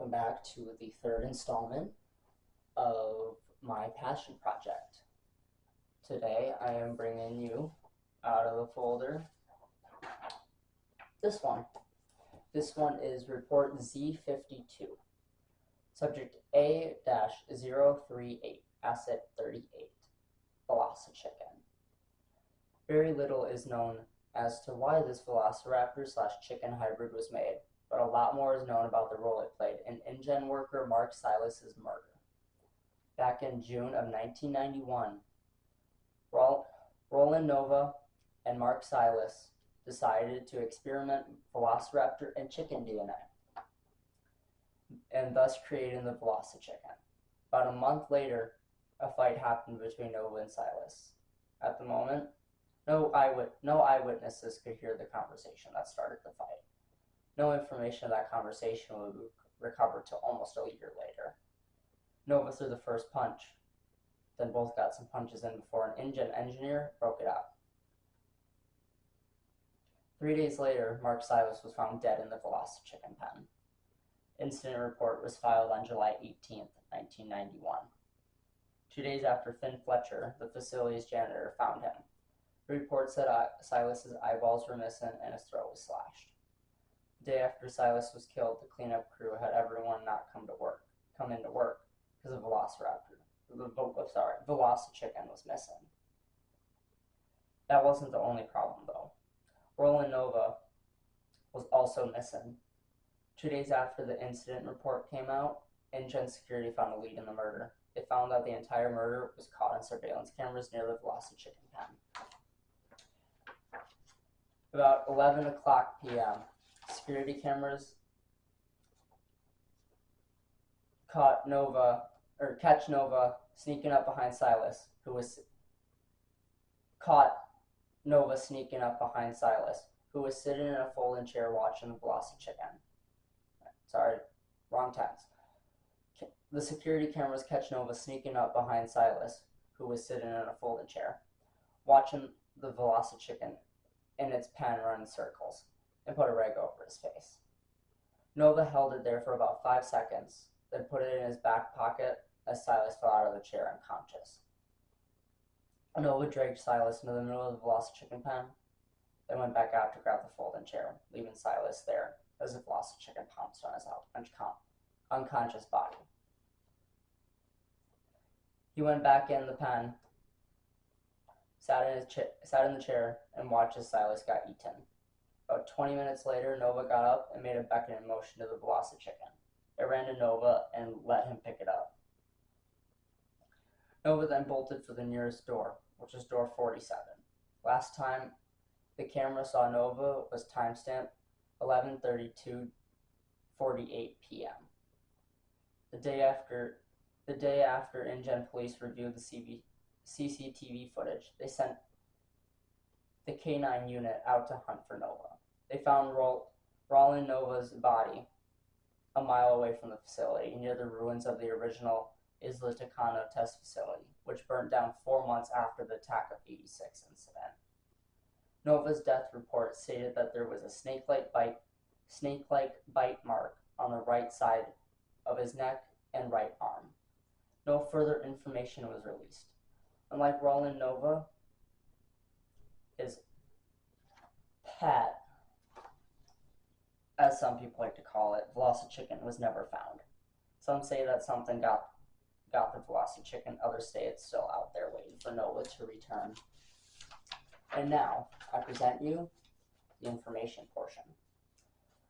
welcome back to the third installment of my passion project. Today I am bringing you out of the folder this one. This one is report Z-52, subject A-038, asset 38, Velocichicken. Very little is known as to why this velociraptor/chicken hybrid was made, but a lot more is known about the role it played in InGen worker Mark Silas's murder. Back in June of 1991, Roland Nova and Mark Silas decided to experiment with velociraptor and chicken DNA, and thus creating the Velocichicken. About a month later, a fight happened between Nova and Silas. At the moment, no eyewitnesses could hear the conversation that started the fight. No information of that conversation would be recovered till almost a year later. Nova threw the first punch, then both got some punches in before an InGen engineer broke it up. 3 days later, Mark Silas was found dead in the Velocichicken pen. Incident report was filed on July 18, 1991. 2 days after Finn Fletcher, the facility's janitor, found him. The report said Silas's eyeballs were missing and his throat was slashed. The day after Silas was killed, the cleanup crew had everyone not come into work because Velocichicken was missing. That wasn't the only problem though. Roland Nova was also missing. 2 days after the incident report came out, InGen security found a lead in the murder. They found that the entire murder was caught on surveillance cameras near the Velocichicken pen. About 11 o'clock p.m., security cameras catch Nova sneaking up behind Silas, who was sitting in a folding chair watching the Velocichicken. Sorry, wrong tense. The security cameras catch Nova sneaking up behind Silas, who was sitting in a folding chair, watching the Velocichicken in its pen run in circles, and put a rag over his face. Nova held it there for about 5 seconds, then put it in his back pocket as Silas fell out of the chair unconscious. Nova dragged Silas into the middle of the Velocichicken pen, then went back out to grab the folding chair, leaving Silas there as the Velocichicken pounced on his unconscious body. He went back in the pen, sat in the chair, and watched as Silas got eaten. About 20 minutes later, Nova got up and made a beckoning motion to the Velocichicken. It ran to Nova and let him pick it up. Nova then bolted for the nearest door, which was door 47. Last time the camera saw Nova was timestamp 11:32:48 p.m. The day after InGen police reviewed the CCTV footage, they sent the K9 unit out to hunt for Nova. They found Roland Nova's body a mile away from the facility, near the ruins of the original Z-52 test facility, which burnt down 4 months after the attack of '86 incident. Nova's death report stated that there was a snake-like bite mark on the right side of his neck and right arm. No further information was released. Unlike Roland Nova, his pet, as some people like to call it, Velocichicken, was never found. Some say that something got the Velocichicken, others say it's still out there waiting for Nova to return. And now, I present you the information portion.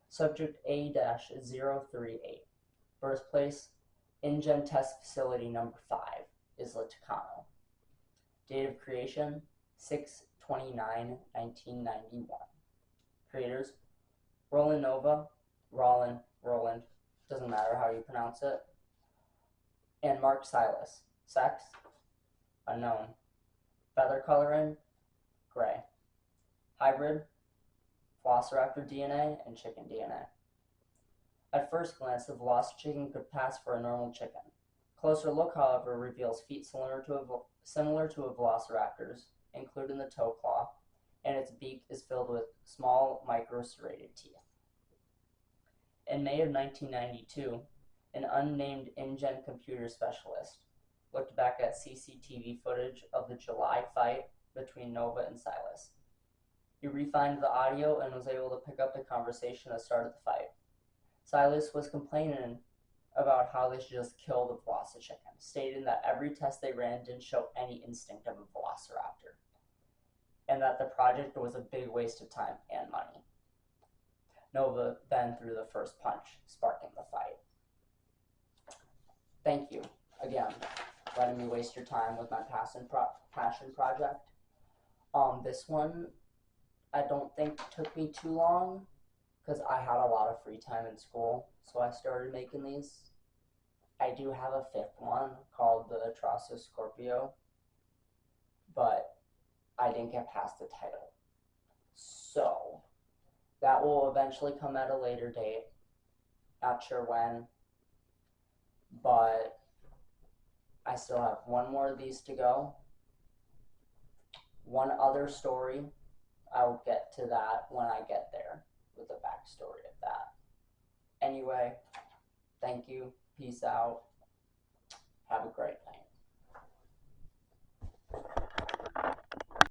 Subject A-038. Birthplace, InGen Test Facility Number 5, Z-52. Date of creation, 6/29/1991. Creators, Roland Nova, Roland, doesn't matter how you pronounce it, and Mark Silas. Sex, unknown. Feather coloring, gray. Hybrid, Velociraptor DNA and chicken DNA. At first glance, the Velocichicken could pass for a normal chicken. Closer look, however, reveals feet similar to a velociraptor's, including the toe claw, and its beak is filled with small micro-serrated teeth. In May of 1992, an unnamed InGen computer specialist, looked back at CCTV footage of the July fight between Nova and Silas. He refined the audio and was able to pick up the conversation that started the fight. Silas was complaining about how they should just kill the Velocichicken, stating that every test they ran didn't show any instinct of a velociraptor, and that the project was a big waste of time and money. Nova then threw the first punch, sparking the fight. Thank you, again, for letting me waste your time with my passion project. This one, I don't think took me too long, because I had a lot of free time in school, so I started making these. I do have a fifth one called the Atrocious Scorpio, but I didn't get past the title. So, that will eventually come at a later date. Not sure when, but I still have one more of these to go. One other story, I'll get to that when I get there with the backstory of that. Anyway, thank you. Peace out. Have a great